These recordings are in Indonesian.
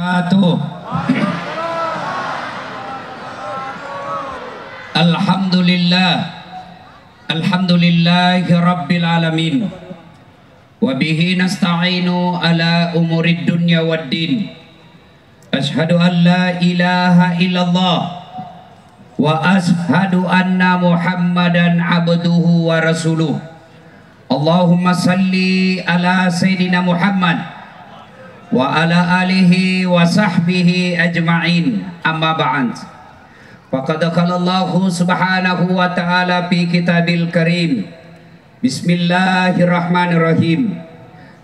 wabarakatuh. Alhamdulillah, alhamdulillahi rabbil alamin. Wabihi nasta'inu ala umurid dunya waddin. Ashhadu an la ilaha illallah wa ashhadu anna muhammadan abduhu wa rasuluh. Allahumma salli ala sayyidina Muhammad wa ala alihi wa sahbihi ajma'in, amma ba'd. Faqad qala Allah subhanahu wa ta'ala fi kitabil karim. Bismillahirrahmanirrahim.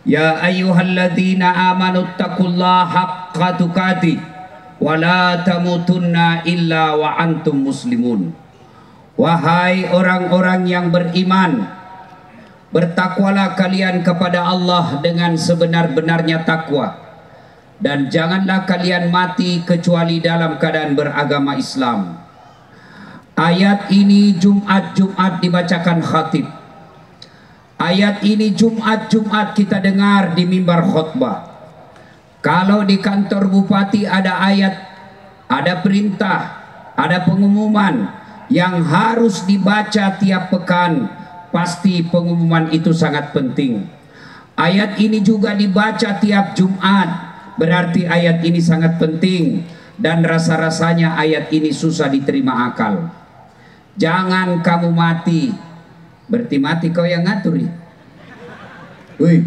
Ya ayyuhalladzina amanu taqullaha haqqa tuqatih wa la tamutunna illa wa antum muslimun. Wahai orang-orang yang beriman, bertakwalah kalian kepada Allah dengan sebenar-benarnya takwa, dan janganlah kalian mati kecuali dalam keadaan beragama Islam. Ayat ini Jumat dibacakan khatib. Ayat ini Jumat kita dengar di mimbar khutbah. Kalau di kantor bupati ada ayat, ada perintah, ada pengumuman yang harus dibaca tiap pekan, pasti pengumuman itu sangat penting. Ayat ini juga dibaca tiap Jumat, berarti ayat ini sangat penting. Dan rasa-rasanya ayat ini susah diterima akal. Jangan kamu mati, berarti mati kau yang ngatur ya. Wih,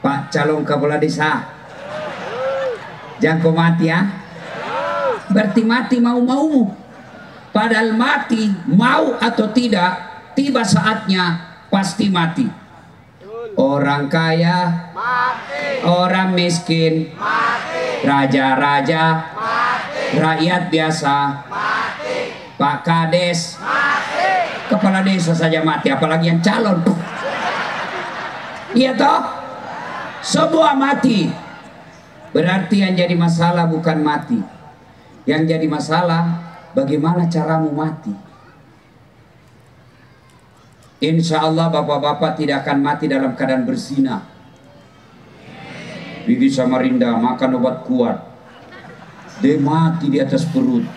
Pak calon kepala desa, jangan kau mati ya. Berarti mati mau-maumu. Padahal mati mau atau tidak, tiba saatnya pasti mati. Orang kaya mati, orang miskin mati, raja-raja mati, rakyat biasa mati, Pak Kades mati, kepala desa saja mati, apalagi yang calon. Iya toh? Semua mati. Berarti yang jadi masalah bukan mati. Yang jadi masalah bagaimana caramu mati. Insya Allah bapak-bapak tidak akan mati dalam keadaan berzina. Bibi Samarinda makan obat kuat, dia mati di atas perut,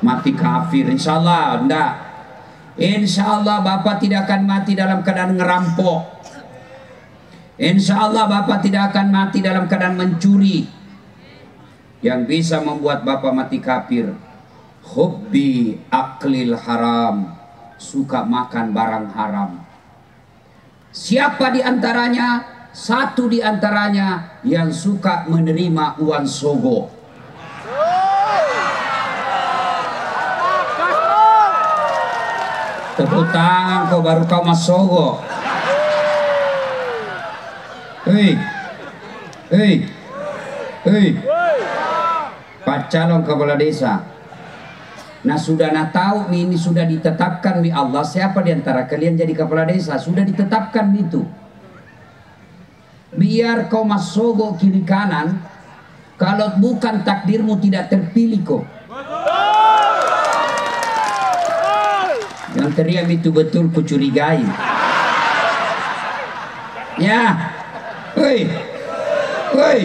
mati kafir. Insya Allah enggak. Insya Allah bapak tidak akan mati dalam keadaan ngerampok. Insya Allah bapak tidak akan mati dalam keadaan mencuri. Yang bisa membuat bapak mati kafir, hubbi aklil haram, suka makan barang haram. Siapa di antaranya? Satu di antaranya yang suka menerima uang sogo. Tepuk tangan kau baru kau mas sogo. Hei, hei, hei, Pak calon kepala desa. Nah sudah tahu ini sudah ditetapkan oleh Allah siapa di antara kalian jadi kepala desa, sudah ditetapkan itu. Biar kau masogo kiri kanan, kalau bukan takdirmu tidak terpilih kok. Yang teriak itu betul kucurigai. Ya, woi, woi,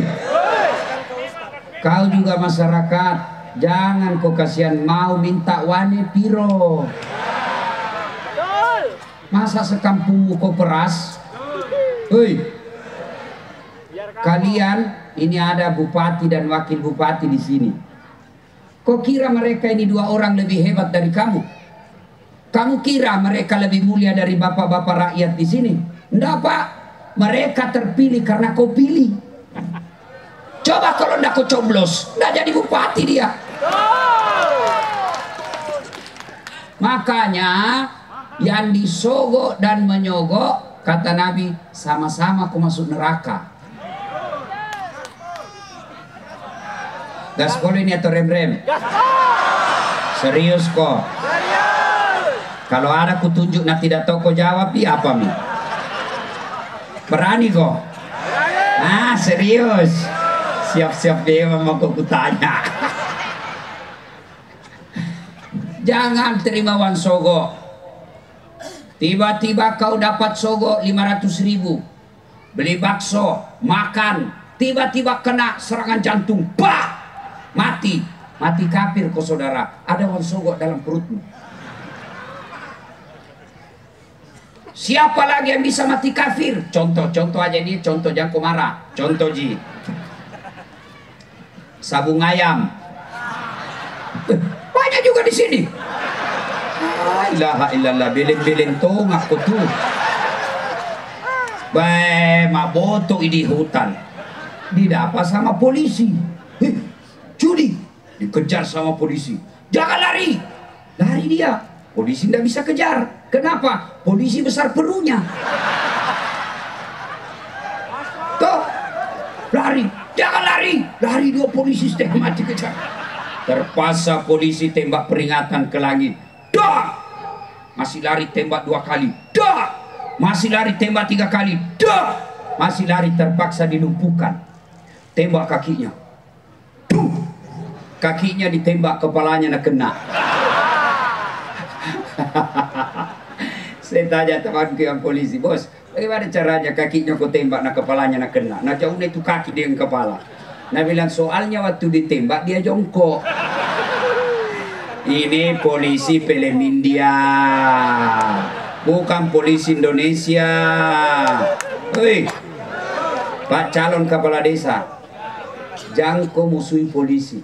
kau juga masyarakat. Jangan kau kasihan mau minta wane piro. Masa sekampungmu kau peras? Hei, kalian ini ada bupati dan wakil bupati di sini. Kau kira mereka ini dua orang lebih hebat dari kamu? Kamu kira mereka lebih mulia dari bapak-bapak rakyat di sini? Enggak Pak, mereka terpilih karena kau pilih. Coba kalau ndak kau coblos, ndak jadi bupati dia. Makanya yang disogok dan menyogok, kata Nabi, sama-sama kau masuk neraka. Gaspol ini atau rem-rem? Serius kok? Kalau ada kutunjuk nak tidak tahu kau jawab, di apa mi? Berani kok? Ah serius? Siap-siap dia mau kau kutanya. Jangan terima uang sogo. Tiba-tiba kau dapat sogo 500.000. beli bakso, makan, tiba-tiba kena serangan jantung, bah, mati kafir kok saudara. Ada wong sogok dalam perutmu. Siapa lagi yang bisa mati kafir? Contoh aja nih, contoh jangan kau marah. Contoh ji, sabung ayam. Banyak juga di sini. La ilaha illallah, beleng-beleng tong aku tuh. Mak botok di hutan, didapat sama polisi. Judi, dikejar sama polisi. Jangan lari, lari dia. Polisi tidak bisa kejar. Kenapa? Polisi besar perutnya. Tuh, lari, jangan lari, lari dua polisi setengah mati kejar. Terpaksa polisi tembak peringatan ke langit. Dah, masih lari tembak 2 kali. Dah, masih lari tembak 3 kali. Dah, masih lari, terpaksa dilumpuhkan. Tembak kakinya. Duh, kakinya ditembak, kepalanya nak kena. Saya tanya temanku yang polisi, bos, bagaimana caranya kakinya kau tembak, nak kepalanya nak kena? Nah jauh itu kaki dengan kepala. Nah bilang soalnya waktu ditembak dia jongkok. Ini polisi film India, bukan polisi Indonesia. Hei, Pak calon kepala desa, jangan kau musuhi polisi.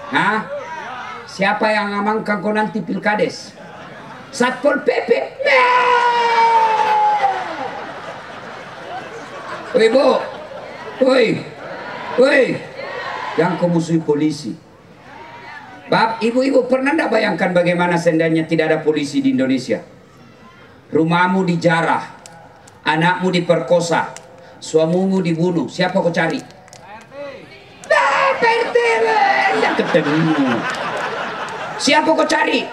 Hah? Siapa yang ngamankan kau nanti pilkades? Satpol PP. Woi bu, woi, jangan kau musuhi polisi. Bab, ibu-ibu pernah tidak bayangkan bagaimana seandainya tidak ada polisi di Indonesia? Rumahmu dijarah, anakmu diperkosa, suamimu dibunuh, siapa kau cari? Pak RT, yang ketemu. Siapa kau cari?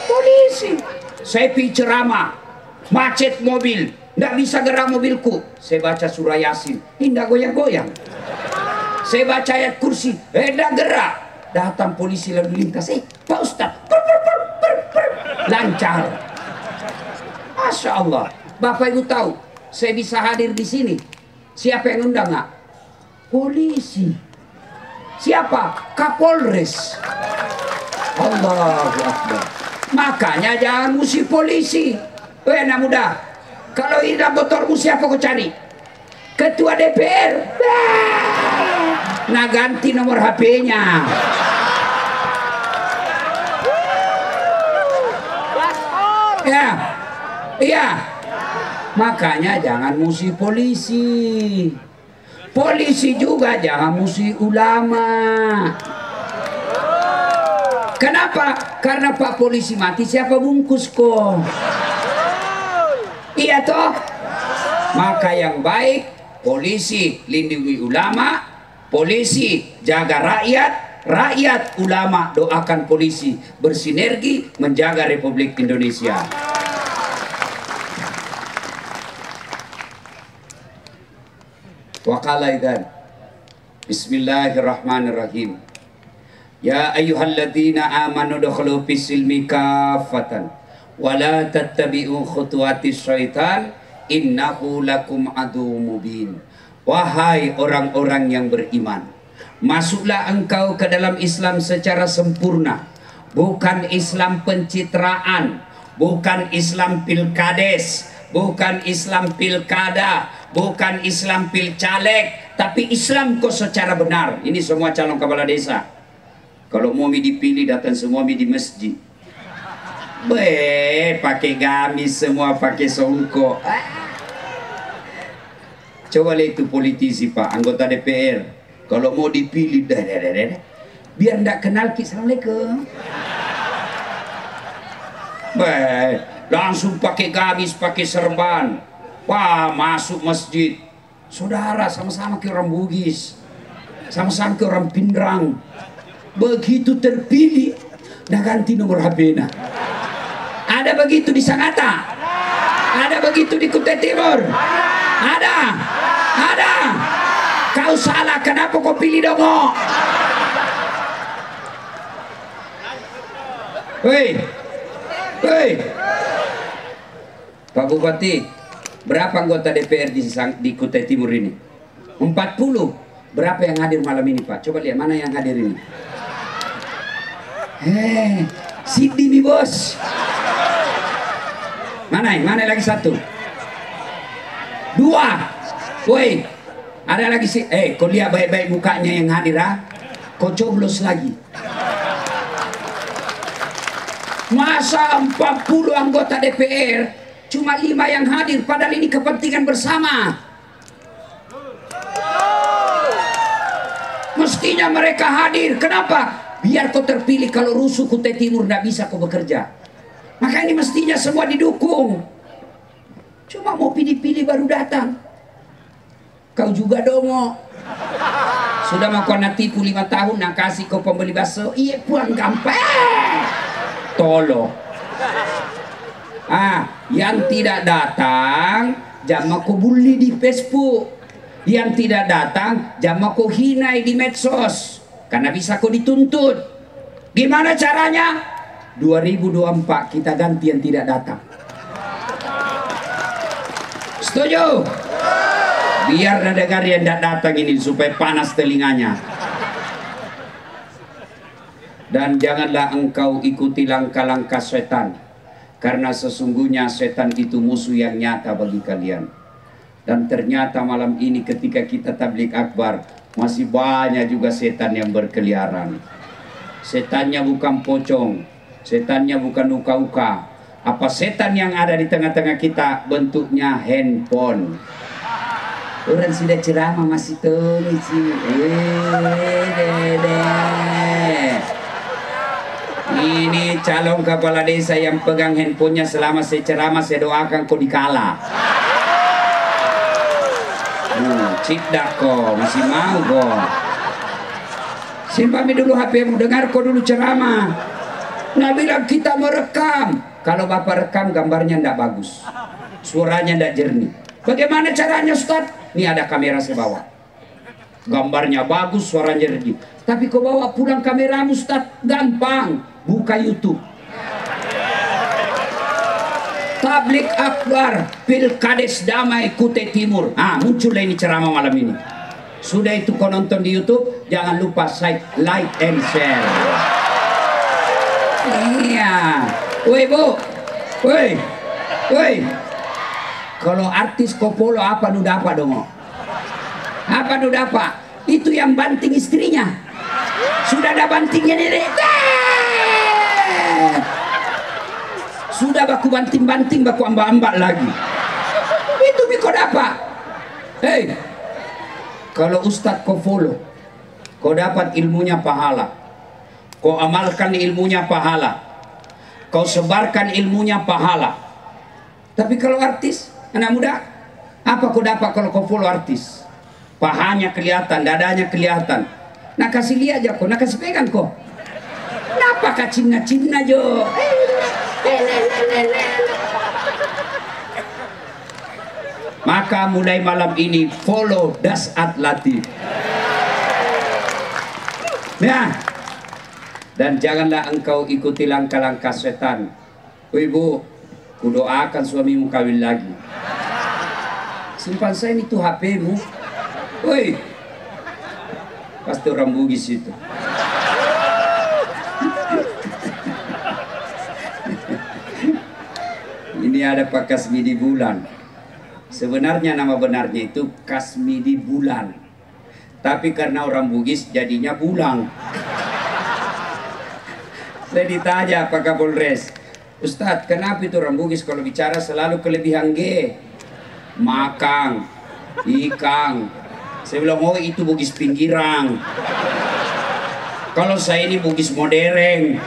Polisi. Saya pergi ceramah, macet mobil, tidak bisa gerak mobilku. Saya baca surah Yasin, tidak goyang-goyang. Saya baca ayat kursi, tidak gerak. Datang polisi lalu lintas, Pak Ustadz, lancar. Masya Allah. Bapak Ibu tahu, saya bisa hadir di sini. Siapa yang undang nggak? Polisi. Siapa? Kapolres. Allahu Akbar. Makanya jangan musuh polisi. Anak muda, kalau hilang motormu siapa kau cari? Ketua DPR. Nah ganti nomor HP-nya. Ya, iya. Makanya jangan musuh polisi. Polisi juga jangan musuh ulama. Kenapa? Karena Pak polisi mati siapa bungkus kok? Iya toh? Maka yang baik, polisi lindungi ulama, polisi jaga rakyat, rakyat ulama doakan polisi, bersinergi menjaga Republik Indonesia. Waqala idzan Bismillahirrahmanirrahim. Ya ayyuhalladzina amanu dukhulu fis-silmi kaffatan wa la tattabi'u khutuwatis syaitan innahu lakum aduwwum mubin. Wahai orang-orang yang beriman, masuklah engkau ke dalam Islam secara sempurna, bukan Islam pencitraan, bukan Islam pilkades, bukan Islam pilkada, bukan Islam pilcaleg, tapi Islam kok secara benar. Ini semua calon kepala desa. Kalau mau dipilih datang semua di masjid. Pakai gamis semua, pakai songkok. Coba lihat itu politisi Pak, anggota DPR. Kalau mau dipilih, biar ndak kenal Assalamualaikum. Langsung pakai gamis, pakai serban. Wah, masuk masjid. Saudara, sama-sama ke orang Bugis, sama-sama ke orang Pindrang. Begitu terpilih, dah ganti nomor HP-nya. Ada begitu di Sangatta? Ada begitu di Kutai Timur? Ada? Ada? Kau salah, kenapa kau pilih dongo? Hei, hei, Pak Bupati, Berapa anggota DPR di Kutai Timur ini? 40. Berapa yang hadir malam ini, Pak? Coba lihat mana yang hadir ini. Sidi nih, bos. Mana lagi satu? 2. Woi, ada lagi sih. Kau lihat baik-baik mukanya yang hadir, ah? Kau coblos lagi. Masa 40 anggota DPR cuma 5 yang hadir, padahal ini kepentingan bersama. Mestinya mereka hadir. Kenapa? Biar kau terpilih. Kalau rusuh Kutai Timur tidak bisa kau bekerja. Maka ini mestinya semua didukung. Cuma mau pilih-pilih baru datang. Kau juga dongo. Sudah mau kau nak tipu 5 tahun, nak kasih kau pembeli bakso. Iya puang gampang. Tolong. Yang tidak datang jangan kau bully di Facebook. Yang tidak datang jangan kau hinai di medsos, karena bisa kau dituntut. Gimana caranya? 2024 kita ganti yang tidak datang. Setuju? Biar negara yang tidak datang ini supaya panas telinganya. Dan janganlah engkau ikuti langkah-langkah setan, karena sesungguhnya setan itu musuh yang nyata bagi kalian. Dan ternyata malam ini ketika kita tabligh akbar, masih banyak juga setan yang berkeliaran. Setannya bukan pocong, setannya bukan uka-uka. Apa setan yang ada di tengah-tengah kita? Bentuknya handphone. Orang sudah ceramah masih tunggu sih. Ini calon kepala desa yang pegang handphonenya selama saya ceramah, saya doakan kau dikalah. Cipdak kok, masih mau kok. Simpan dulu HP-mu, dengar kau dulu ceramah. Nah bilang kita merekam. Kalau bapak rekam gambarnya tidak bagus, suaranya tidak jernih. Bagaimana caranya, Ustaz? Ini ada kamera saya bawa. Gambarnya bagus, suaranya jernih. Tapi kau bawa pulang kameramu, Ustaz? Gampang, buka YouTube. Tabligh akbar Pilkades Damai Kutai Timur. Muncullah ini ceramah malam ini. Sudah itu kau nonton di YouTube, jangan lupa like and share. Iya. Woi bu, woi. Kalau artis kau follow apa nu dapat dong? Apa nu dapat? Itu yang banting istrinya. Sudah ada bantingnya nih. Sudah baku banting-banting, baku ambak-ambak lagi. Itu kau dapat. Kalau Ustadz kau follow, kau dapat ilmunya pahala. Kau amalkan ilmunya pahala. Kau sebarkan ilmunya pahala. Tapi kalau artis, anak muda, apa kau dapat kalau kau follow artis? Pahanya kelihatan, dadanya kelihatan. Nak kasih lihat aja kau, nak kasih pegang kau. Kenapa kacimna-cimna jo? Maka mulai malam ini follow Dasat Latif. Nah, dan janganlah engkau ikuti langkah-langkah setan. Ibu, kudoakan suamimu kawin lagi. Simpan saya itu HP-mu. Woi, pasti orang Bugis itu. Ini ada Pak Kasmidi Bulan. Sebenarnya nama benarnya itu Kasmidi Bulan. Tapi karena orang Bugis jadinya Bulang. Saya ditanya Pak Kapolres, Ustadz kenapa itu orang Bugis kalau bicara selalu kelebihan G? Makang, ikang. Saya bilang, oh itu Bugis pinggiran. Kalau saya ini Bugis modern.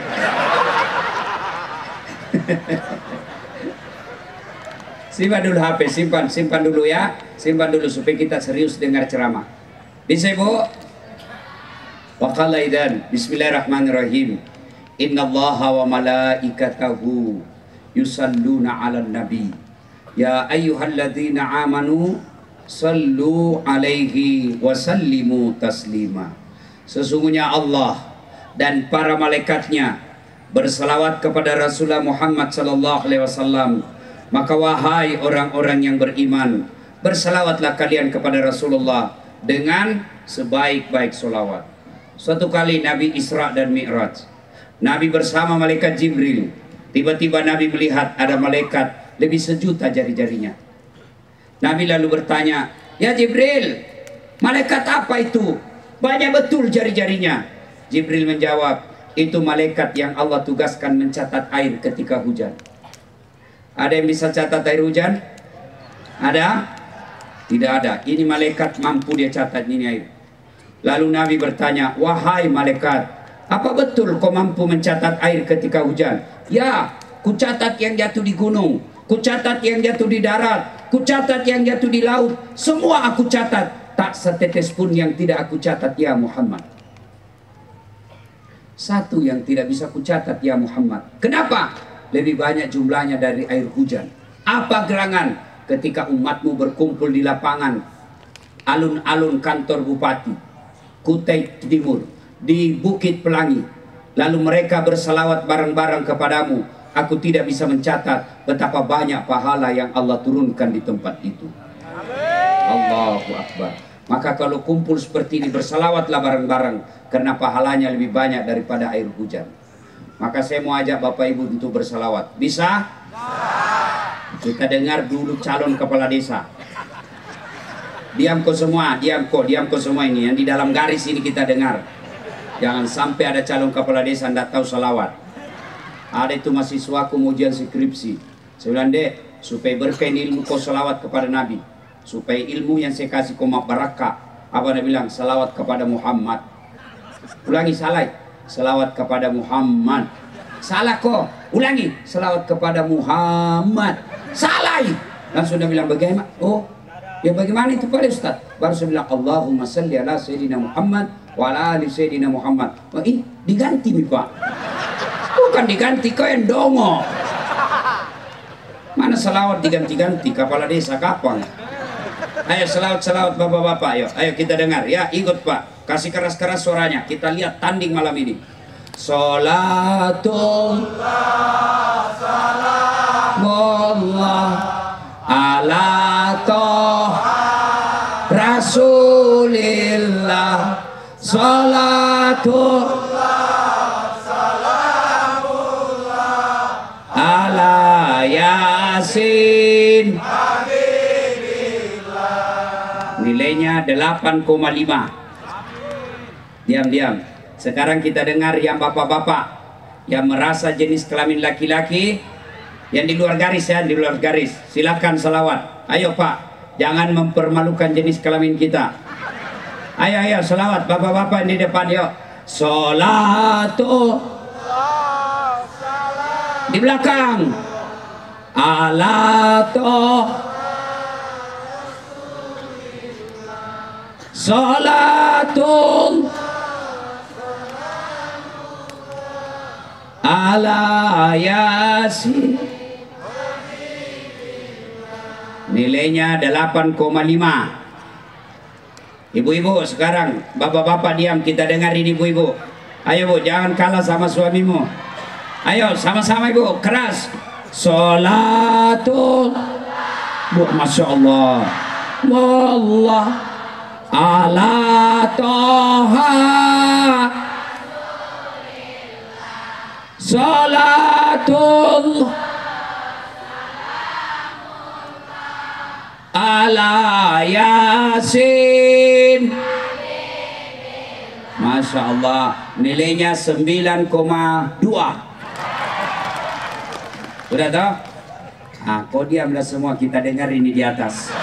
Simpan dulu HP, simpan dulu ya. Simpan dulu supaya kita serius dengar ceramah. Bisa Bu? Wa qala idzan bismillahirrahmanirrahim. Innallaha wa malaikatahu yusalluna 'alan nabi. Ya ayyuhalladzina amanu sallu 'alaihi wa sallimu taslima. Sesungguhnya Allah dan para malaikatnya berselawat kepada Rasulullah Muhammad sallallahu alaihi wasallam. Maka wahai orang-orang yang beriman, bersalawatlah kalian kepada Rasulullah dengan sebaik-baik solawat. Suatu kali Nabi Isra dan Mi'raj, Nabi bersama malaikat Jibril. Tiba-tiba Nabi melihat ada malaikat lebih sejuta jari-jarinya. Nabi lalu bertanya, "Ya Jibril, malaikat apa itu? Banyak betul jari-jarinya." Jibril menjawab, "Itu malaikat yang Allah tugaskan mencatat air ketika hujan." Ada yang bisa catat air hujan? Ada? Tidak ada. Ini malaikat mampu dia catat ini air. Lalu Nabi bertanya, "Wahai malaikat, apa betul kau mampu mencatat air ketika hujan?" "Ya, ku catat yang jatuh di gunung, ku catat yang jatuh di darat, ku catat yang jatuh di laut. Semua aku catat. Tak setetes pun yang tidak aku catat ya Muhammad." Satu yang tidak bisa ku catat ya Muhammad. Kenapa? Lebih banyak jumlahnya dari air hujan. Apa gerangan ketika umatmu berkumpul di lapangan alun-alun kantor bupati Kutai Timur di Bukit Pelangi, lalu mereka bersalawat bareng-bareng kepadamu, aku tidak bisa mencatat betapa banyak pahala yang Allah turunkan di tempat itu. Allahu Akbar. Maka kalau kumpul seperti ini, bersalawatlah bareng-bareng, karena pahalanya lebih banyak daripada air hujan. Maka saya mau ajak Bapak Ibu untuk bersalawat. Bisa? Kita dengar dulu calon kepala desa. Diam kau semua, diam kau semua ini. Yang di dalam garis ini kita dengar. Jangan sampai ada calon kepala desa tidak tahu salawat. Ada itu mahasiswaku mau ujian skripsi. Saya bilang, "Dek, supaya berkah ilmu kau salawat kepada Nabi. Supaya ilmu yang saya kasih kau barakah." Apa dia bilang? Salawat kepada Muhammad. Ulangi, salah. Salawat kepada Muhammad. Salah kok. Ulangi. Salawat kepada Muhammad. Salah. Langsung dia bilang, "Bagaimana?" "Oh, ya bagaimana itu Pak Ustaz?" Baru saya bilang, "Allahumma salli ala Sayyidina Muhammad wa ala ali Sayyidina Muhammad." "Oh, ini diganti nih Pak." "Bukan diganti, kau yang dongo." Mana salawat diganti-ganti? Kepala desa kapan? Ayo salawat bapak-bapak, ayo kita dengar ya, ikut Pak. Kasih keras-keras suaranya. Kita lihat tanding malam ini. Salatullah salamullah ala toha Rasulillah. Salatullah salamullah ala Yasin. Nilainya 8,5. Diam. Sekarang kita dengar yang bapak-bapak yang merasa jenis kelamin laki-laki, yang di luar garis ya, di luar garis. Silakan salawat. Ayo Pak, jangan mempermalukan jenis kelamin kita. Ayo salawat bapak-bapak di depan yuk. Salatu di belakang. Ala Salatul ala Yasin. Nilainya 8,5. Ibu-ibu sekarang, bapak-bapak diam, kita dengar ini ibu-ibu. Ayo Bu, jangan kalah sama suamimu. Ayo sama-sama Ibu, keras. Salatul Bu, Masya Allah. Wallah ala toha salatul ala Yasin. Masya Allah, nilainya 9,2. Udah tahu? Nah, kau diamlah semua, kita dengar ini di atas.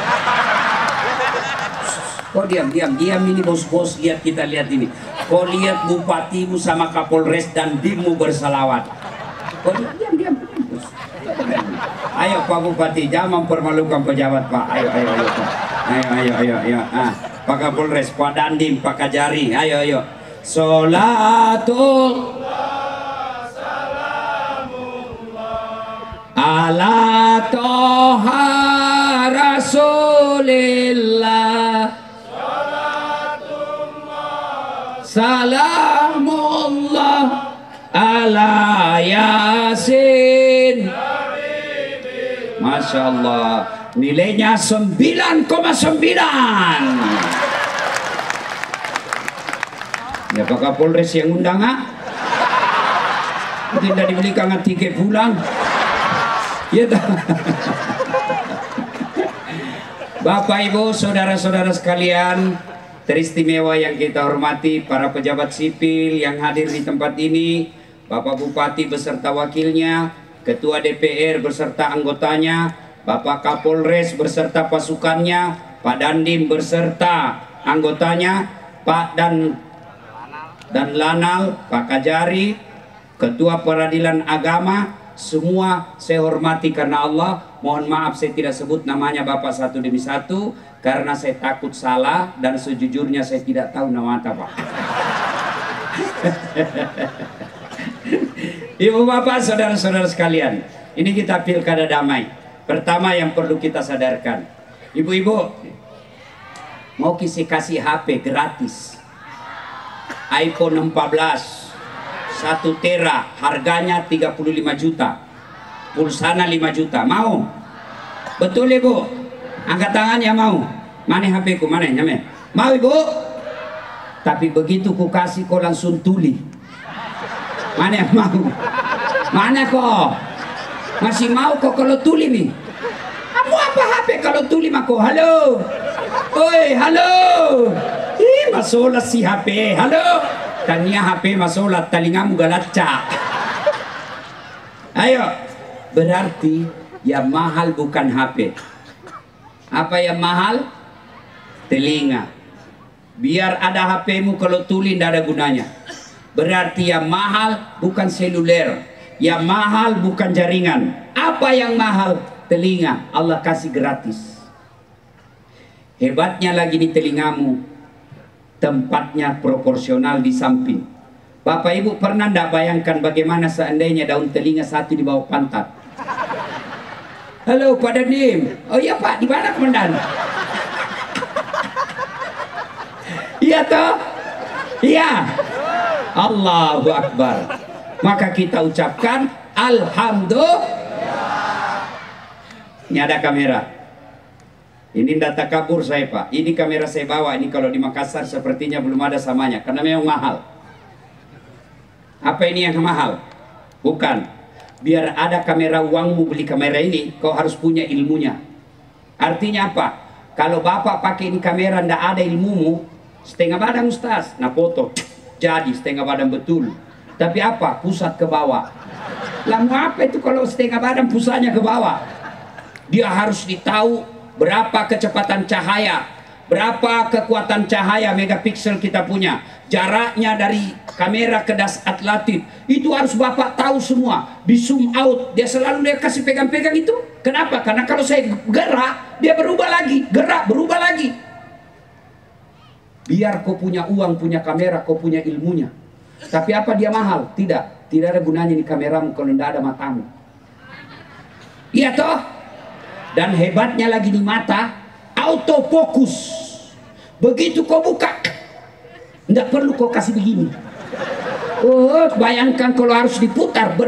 Kau diam ini bos-bos, lihat, kita lihat ini. Kau lihat bupatimu sama kapolres dan dimmu bersalawat. Kau diam. Ayo Pak Bupati, jangan mempermalukan pejabat Pak. Ayo Pak. Ayo. Pak Kapolres, Pak Dandim, Pak Kajari. Ayo. Salatul ala toha Rasulillah. Salamullah ala Yasin. Masya Allah, nilainya 9,9. Ya Pak Kapolres yang undang tidak dibelikan tiket pulang. Ya Bapak Ibu saudara-saudara sekalian teristimewa yang kita hormati, para pejabat sipil yang hadir di tempat ini, Bapak Bupati beserta wakilnya, Ketua DPR beserta anggotanya, Bapak Kapolres beserta pasukannya, Pak Dandim beserta anggotanya, Pak dan Lanal, Pak Kajari, Ketua Peradilan Agama, semua saya hormati karena Allah. Mohon maaf saya tidak sebut namanya Bapak satu demi satu karena saya takut salah dan sejujurnya saya tidak tahu nama Pak. Ibu Bapak, saudara-saudara sekalian, ini kita pilkada damai. Pertama yang perlu kita sadarkan, ibu-ibu mau kasih HP gratis, iPhone 14 1 tera, harganya 35 juta, pulsana 5 juta, mau? Betul ibu? Angkat tangan ya mau. Mana HP ku, mana nyame? Mau ibu? Tapi begitu ku kasih kau langsung tuli. Mana yang mau? Mana kok? Masih mau kok kalau tuli nih? Kamu apa HP kalau tuli mah kok? Halo? Oi, halo? Ih, masalah si HP. Halo? Tanya HP masalah, telingamu galaca. Ayo, berarti yang mahal bukan HP. Apa yang mahal? Telinga. Biar ada HP-mu kalau tuli tidak ada gunanya. Berarti yang mahal bukan seluler, yang mahal bukan jaringan. Apa yang mahal? Telinga. Allah kasih gratis. Hebatnya lagi di telingamu, tempatnya proporsional di samping. Bapak Ibu pernah tidak bayangkan bagaimana seandainya daun telinga satu di bawah pantat? Halo Pak Dandim. Oh iya Pak, di mana komandan? Iya toh? Iya. Allahu Akbar. Maka kita ucapkan Alhamdulillah. Ini ada kamera. Ini data kabur saya Pak. Ini kamera saya bawa. Ini kalau di Makassar sepertinya belum ada samanya. Karena memang mahal. Apa ini yang mahal? Bukan. Biar ada kamera uangmu beli kamera ini, kau harus punya ilmunya. Artinya apa? Kalau Bapak pakai ini kamera ndak ada ilmumu, setengah badan Ustaz. Nah foto. Jadi setengah badan betul. Tapi apa? Pusat ke bawah. Lalu apa itu kalau setengah badan pusatnya ke bawah? Dia harus ditahu berapa kecepatan cahaya, berapa kekuatan cahaya megapiksel kita punya, jaraknya dari kamera ke das atlatif. Itu harus Bapak tahu semua. Di zoom out, dia selalu dia kasih pegang-pegang itu. Kenapa? Karena kalau saya gerak, dia berubah lagi, gerak berubah lagi. Biar kau punya uang, punya kamera, kau punya ilmunya. Tapi apa dia mahal? Tidak. Tidak ada gunanya di kameramu kalau tidak ada matamu. Iya toh? Dan hebatnya lagi di mata, autofokus. Begitu kau buka, tidak perlu kau kasih begini. Oh, bayangkan kalau harus diputar,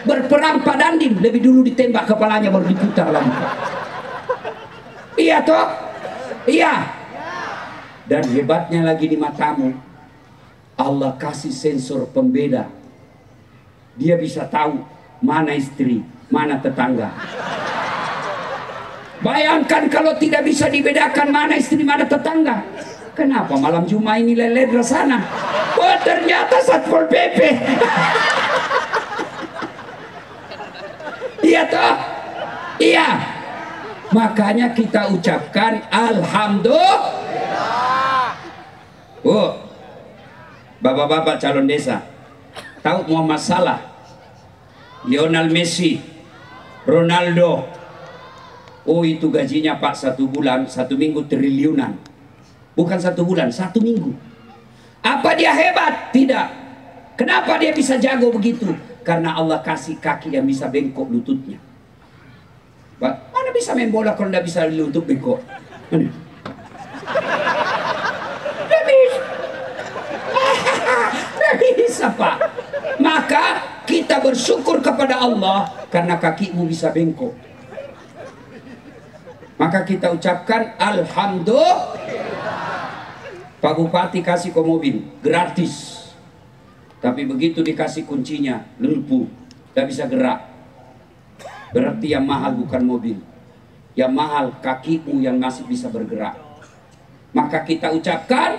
berperang Pak Dandim, lebih dulu ditembak kepalanya baru diputar lagi. Iya toh? Iya. Dan hebatnya lagi di matamu, Allah kasih sensor pembeda. Dia bisa tahu mana istri, mana tetangga. Bayangkan kalau tidak bisa dibedakan mana istri mana tetangga. Kenapa malam Jumat ini lelet di sana? Oh ternyata Satpol PP. Iya toh? Iya. Makanya kita ucapkan Alhamdulillah. Oh, bapak-bapak calon desa, tahu Muhammad Salah, Lionel Messi, Ronaldo. Oh itu gajinya Pak 1 bulan, 1 minggu triliunan. Bukan 1 bulan, 1 minggu. Apa dia hebat? Tidak. Kenapa dia bisa jago begitu? Karena Allah kasih kaki yang bisa bengkok lututnya. Mana bisa main bola kalau tidak bisa lutut bengkok? Mana? Tidak bisa Pak. Maka kita bersyukur kepada Allah karena kakimu bisa bengkok. maka kita ucapkan alhamdulillah. Pak Bupati kasih ke mobil gratis, tapi begitu dikasih kuncinya lumpuh, gak bisa gerak. Berarti yang mahal bukan mobil, yang mahal kakimu yang masih bisa bergerak. Maka kita ucapkan,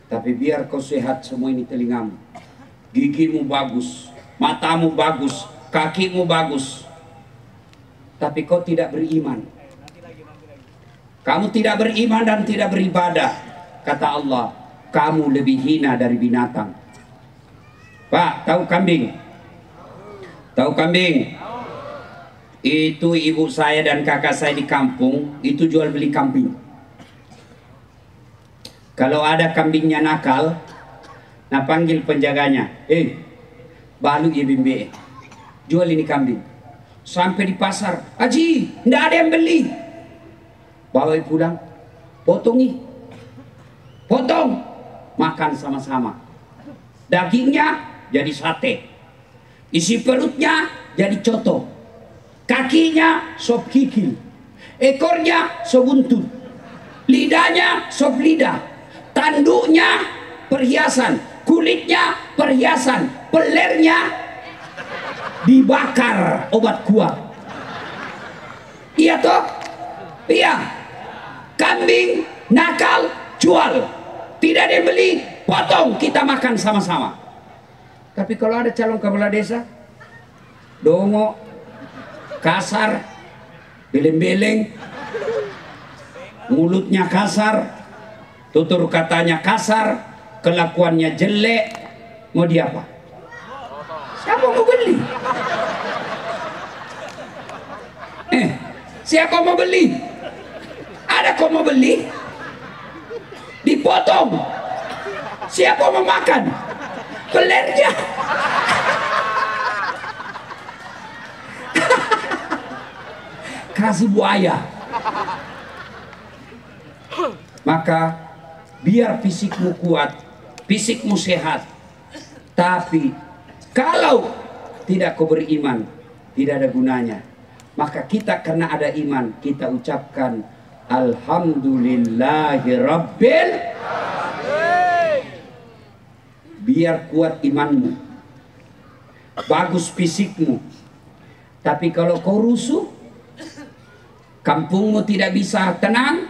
tapi biar kau sehat semua ini telingamu, gigimu bagus, matamu bagus, kakimu bagus, tapi kau tidak beriman. Kamu tidak beriman dan tidak beribadah. Kata Allah, kamu lebih hina dari binatang. Pak, tahu kambing? Tahu kambing? Itu ibu saya dan kakak saya di kampung, itu jual beli kambing. Kalau ada kambingnya nakal, nah panggil penjaganya, balu ya bimbe, jual ini kambing. Sampai di pasar, Haji, ndak ada yang beli. Bawa pulang, potongi, potong, makan sama-sama. Dagingnya jadi sate, isi perutnya jadi coto, kakinya sop kikil, ekornya sop buntut, lidahnya sop lidah, tanduknya perhiasan, kulitnya perhiasan, pelernya dibakar obat kuat. Iya toh? Iya. Kambing nakal jual, tidak ada yang beli, potong, kita makan sama-sama. Tapi kalau ada calon kepala desa dongo, kasar, beleng-beleng, mulutnya kasar, tutur katanya kasar, kelakuannya jelek, mau dia apa? Siapa mau beli? Siapa mau beli? Ada kau mau beli? Dipotong. Siapa mau makan? Pelernya. Kasih buaya. Maka biar fisikmu kuat, fisikmu sehat, tapi kalau tidak kau beriman, tidak ada gunanya. Maka kita karena ada iman, kita ucapkan Alhamdulillahirabbil. Biar kuat imanmu, bagus fisikmu. Tapi kalau kau rusuh, kampungmu tidak bisa tenang,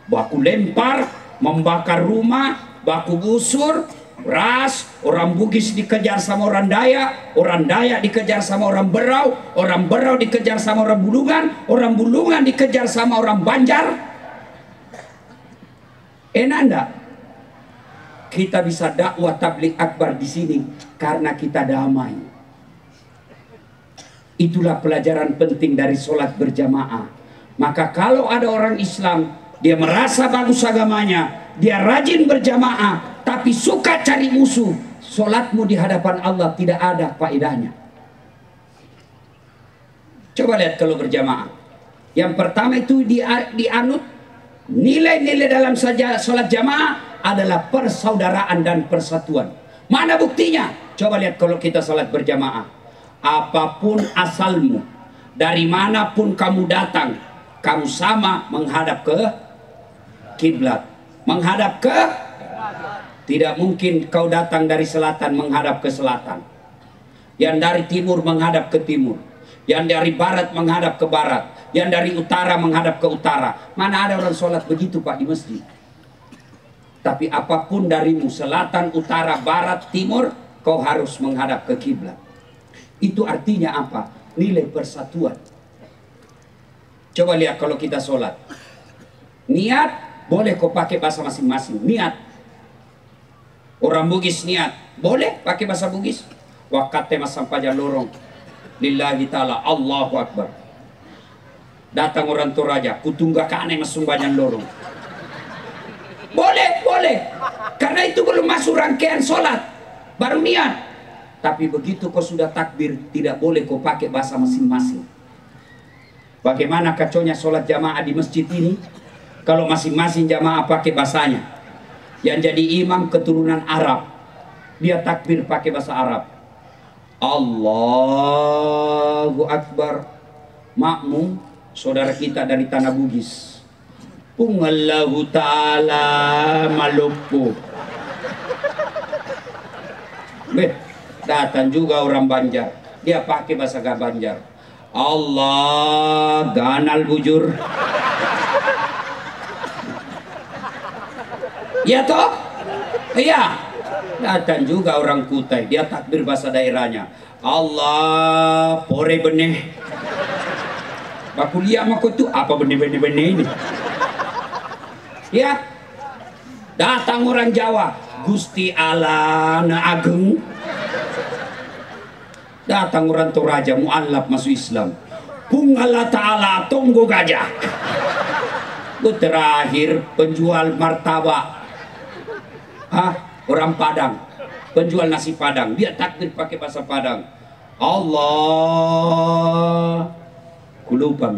baku lempar, membakar rumah, baku busur, ras, orang Bugis dikejar sama orang Dayak dikejar sama orang Berau dikejar sama orang Bulungan dikejar sama orang Banjar. Enak enggak? Kita bisa dakwah tabligh akbar di sini karena kita damai. Itulah pelajaran penting dari sholat berjamaah. Maka kalau ada orang Islam, dia merasa bagus agamanya, dia rajin berjamaah, tapi suka cari musuh, sholatmu di hadapan Allah tidak ada faedahnya. Coba lihat kalau berjamaah. Yang pertama itu dianut, nilai-nilai dalam saja sholat jamaah adalah persaudaraan dan persatuan. Mana buktinya? Coba lihat kalau kita sholat berjamaah. Apapun asalmu, dari manapun kamu datang, kamu sama menghadap ke kiblat. Menghadap ke, tidak mungkin kau datang dari selatan menghadap ke selatan, yang dari timur menghadap ke timur, yang dari barat menghadap ke barat, yang dari utara menghadap ke utara. Mana ada orang sholat begitu Pak di masjid? Tapi apapun darimu, selatan, utara, barat, timur, kau harus menghadap ke kiblat. Itu artinya apa? Nilai persatuan. Coba lihat kalau kita sholat, niat boleh kau pakai bahasa masing-masing. Niat orang Bugis niat boleh pakai bahasa Bugis. Wakate masampaja lorong lillahi ta'ala Allahu Akbar. Datang orang Toraja kutunggak kane masumbajan lorong. Boleh, boleh. Karena itu belum masuk rangkaian sholat, baru niat. Tapi begitu kau sudah takbir, tidak boleh kau pakai bahasa masing-masing. Bagaimana kacaunya sholat jamaah di masjid ini kalau masing-masing jamaah pakai bahasanya. Yang jadi imam keturunan Arab, dia takbir pakai bahasa Arab. Allahu Akbar, makmum saudara kita dari Tanah Bugis. Pungallahu ta'ala Maluku. Datang juga orang Banjar, dia pakai bahasa Banjar. Allah ganal bujur. Ya toh? Iya. Datang juga orang Kutai, dia takbir bahasa daerahnya. Allah pore benih. Bakuliah mako itu apa benih-benih ini? Ya. Datang orang Jawa, Gusti Allah na ageng. Datang orang Toraja mu'allaf masuk Islam. Pung Allah Ta'ala tunggu gajah. Terakhir penjual martabak. Orang Padang, penjual nasi Padang, dia takbir pakai bahasa Padang. Allah, kulupa.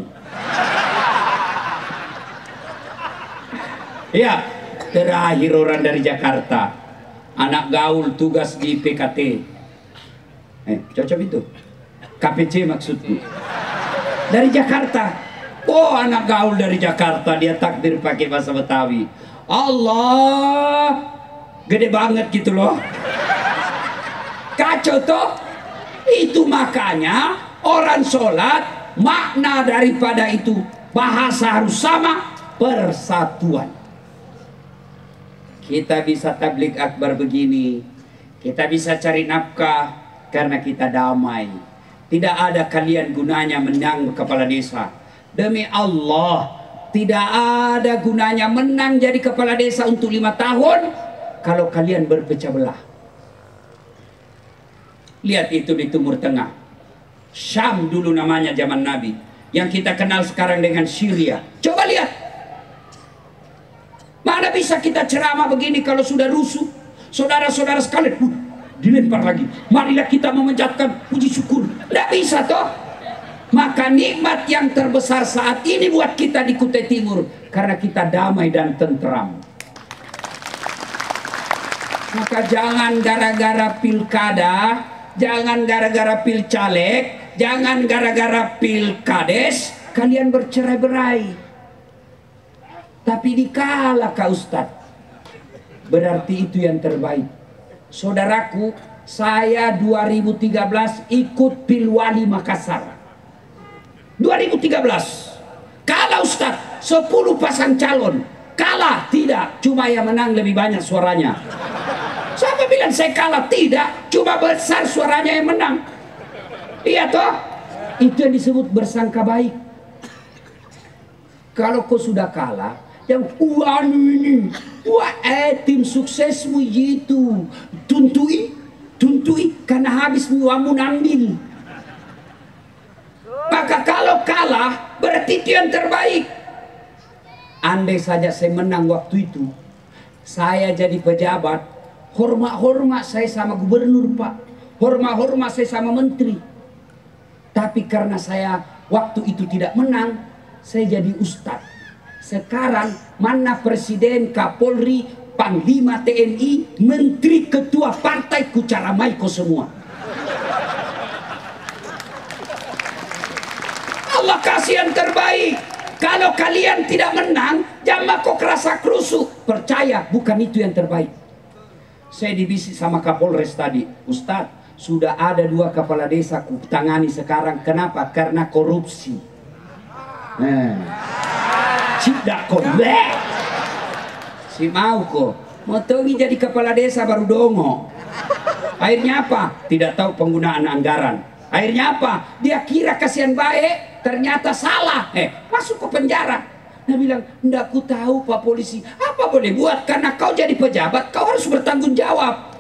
Ya, terakhir orang dari Jakarta, anak gaul tugas di PKT. Cocok itu, KPC maksudku. Dari Jakarta, oh anak gaul dari Jakarta, dia takbir pakai bahasa Betawi. Allah. Gede banget gitu loh. Kacau toh. Itu makanya orang sholat, makna daripada itu bahasa harus sama, persatuan. Kita bisa tabligh akbar begini, kita bisa cari nafkah karena kita damai. Tidak ada kalian gunanya menang kepala desa. Demi Allah, tidak ada gunanya menang jadi kepala desa untuk 5 tahun kalau kalian berpecah belah. Lihat itu di Timur Tengah. Syam dulu namanya zaman Nabi. Yang kita kenal sekarang dengan Syria. Coba lihat. Mana bisa kita ceramah begini kalau sudah rusuh? Saudara-saudara sekalian, dilempar lagi. Marilah kita memanjatkan puji syukur. Tidak bisa toh. Maka nikmat yang terbesar saat ini buat kita di Kutai Timur. Karena kita damai dan tentram. Maka jangan gara-gara pilkada, jangan gara-gara pilcaleg, jangan gara-gara pilkades, kalian bercerai-berai. Tapi dikalah Kak Ustadz. Berarti itu yang terbaik. Saudaraku, saya 2013 ikut Pilwali Makassar. 2013. Kalah Ustadz, 10 pasang calon. Kalah, tidak. Cuma yang menang lebih banyak suaranya. Siapa bilang saya kalah? Tidak, cuma besar suaranya yang menang. Iya toh? Itu yang disebut bersangka baik. Kalau kau sudah kalah, yang ini, tim suksesmu itu, tuntui, karena habis muamu ambil. Maka kalau kalah, berarti itu yang terbaik. Andai saja saya menang waktu itu, saya jadi pejabat, hormat saya sama gubernur Pak, hormat saya sama menteri. Tapi karena saya waktu itu tidak menang, saya jadi ustadz. Sekarang mana presiden, Kapolri, Panglima TNI, menteri, ketua partai, kucaramai kau semua. Allah kasih yang terbaik. Kalau kalian tidak menang, jangan kau kerasa kerusuk. Percaya, bukan itu yang terbaik. Saya dibisik sama Kapolres tadi, Ustadz, sudah ada 2 kepala desa ku tangani sekarang. Kenapa? Karena korupsi. Tidak kok, si mau kok. Motongi jadi kepala desa baru dongo. Akhirnya apa? Tidak tahu penggunaan anggaran. Akhirnya apa? Dia kira kasihan baik, ternyata salah. Masuk ke penjara. Dia bilang, enggak ku tahu Pak Polisi. Apa boleh buat? Karena kau jadi pejabat, kau harus bertanggung jawab.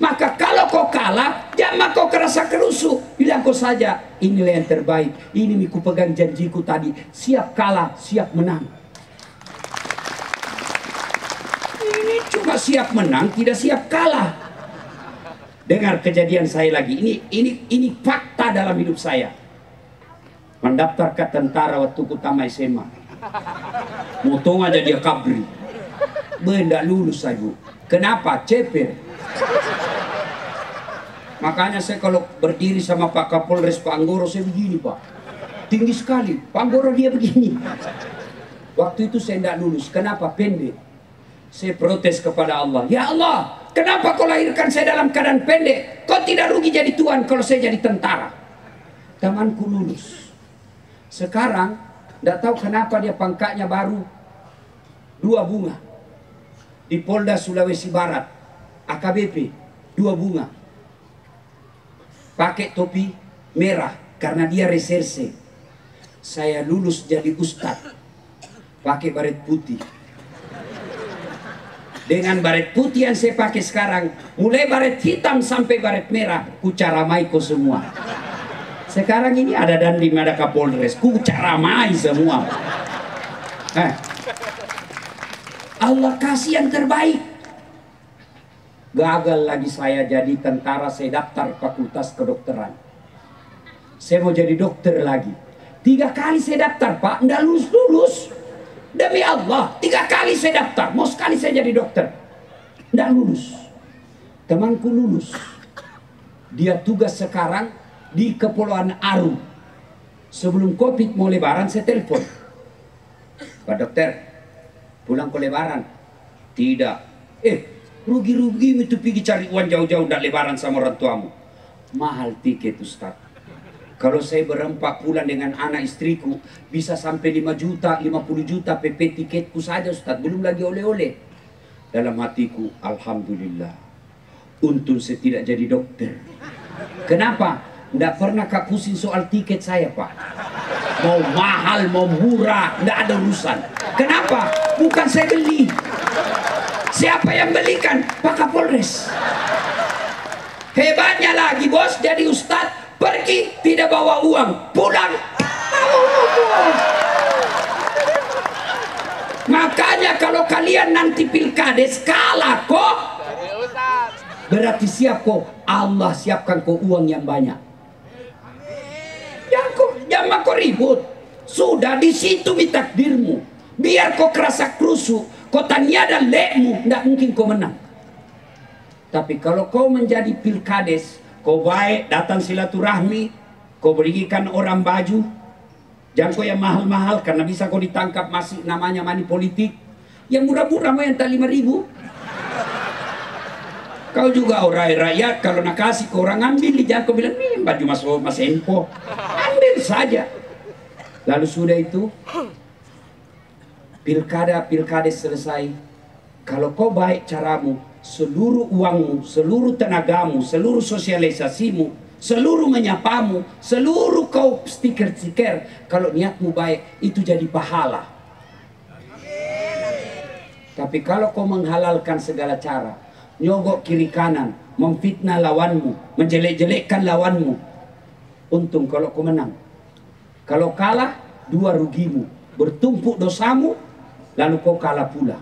Maka kalau kau kalah, jangan kau kerasa kerusuk. Bilang kau saja, inilah yang terbaik. Ini ku pegang janjiku tadi. Siap kalah, siap menang. Ini cuma siap menang, tidak siap kalah. Dengar kejadian saya lagi. Ini fakta dalam hidup saya. Mendaftar ke tentara waktu utama SMA. Motong aja dia kabri. Benda lulus saya bu. Kenapa? Ceper. Makanya saya kalau berdiri sama Pak Kapolres Pak Anggoro, saya begini Pak. tinggi sekali, panggoro dia begini. Waktu itu saya tidak lulus. Kenapa? Pendek. Saya protes kepada Allah. Ya Allah, kenapa kau lahirkan saya dalam keadaan pendek? Kau tidak rugi jadi tuan kalau saya jadi tentara. Temanku lulus. Sekarang, tidak tahu kenapa dia pangkatnya baru 2 bunga. Di Polda Sulawesi Barat, AKBP, 2 bunga. Pakai topi merah, karena dia reserse. Saya lulus jadi ustadz, pakai baret putih. Dengan baret putih yang saya pakai sekarang, mulai baret hitam sampai baret merah, ku caramai kau semua. Sekarang ini ada Dandim, ada Kapolres, ku caramai semua. Allah kasih yang terbaik. Gagal lagi saya jadi tentara, saya daftar fakultas kedokteran. Saya mau jadi dokter lagi. 3 kali saya daftar, Pak, nggak lulus. Demi Allah, 3 kali saya daftar, mau sekali saya jadi dokter, nggak lulus. Temanku lulus. Dia tugas sekarang di Kepulauan Aru. Sebelum Covid mau lebaran, saya telepon. Pak dokter, pulang ke lebaran? Tidak. Rugi-rugi itu pergi cari uang jauh-jauh, nggak lebaran sama orang tuamu. Mahal tiket, Ustaz. Kalau saya berempat pulang dengan anak istriku, bisa sampai 5 juta, 50 juta PP tiketku saja, Ustaz. Belum lagi oleh-oleh. Dalam hatiku, Alhamdulillah. Untung saya tidak jadi dokter. Kenapa? Nggak pernah Kak pusing soal tiket saya, Pak. Mau mahal, mau murah, nggak ada urusan. Kenapa? Bukan saya beli. Siapa yang belikan? Pak Kapolres. Hebatnya lagi, bos, jadi ustadz. Pergi tidak bawa uang, pulang bawa uang. Makanya kalau kalian nanti pilkades kalah kok, berarti siap kok, Allah siapkan kok uang yang banyak. Jangan kau ribut. Sudah di situ takdirmu. Biar kau kerasa kerusu, kau taniada lekmu, tidak mungkin kau menang. Tapi kalau kau menjadi pilkades, kau baik, datang silaturahmi, kau berikan orang baju, jangan kau yang mahal-mahal, karena bisa kau ditangkap masih namanya money politik. Yang murah-murah mau yang tak 5.000. Kau juga orang rakyat, kalau nak kasih ke orang ambil, jangan kau bilang, nih baju mas Empo. Ambil saja. Lalu sudah itu, pilkades selesai. Kalau kau baik caramu, seluruh uangmu, seluruh tenagamu, seluruh sosialisasimu, seluruh menyapamu, seluruh kau stiker-stiker, kalau niatmu baik, itu jadi pahala. Tapi kalau kau menghalalkan segala cara, nyogok kiri kanan, memfitnah lawanmu, menjelek-jelekkan lawanmu, untung kalau kau menang. Kalau kalah, 2 rugimu, bertumpuk dosamu, lalu kau kalah pula.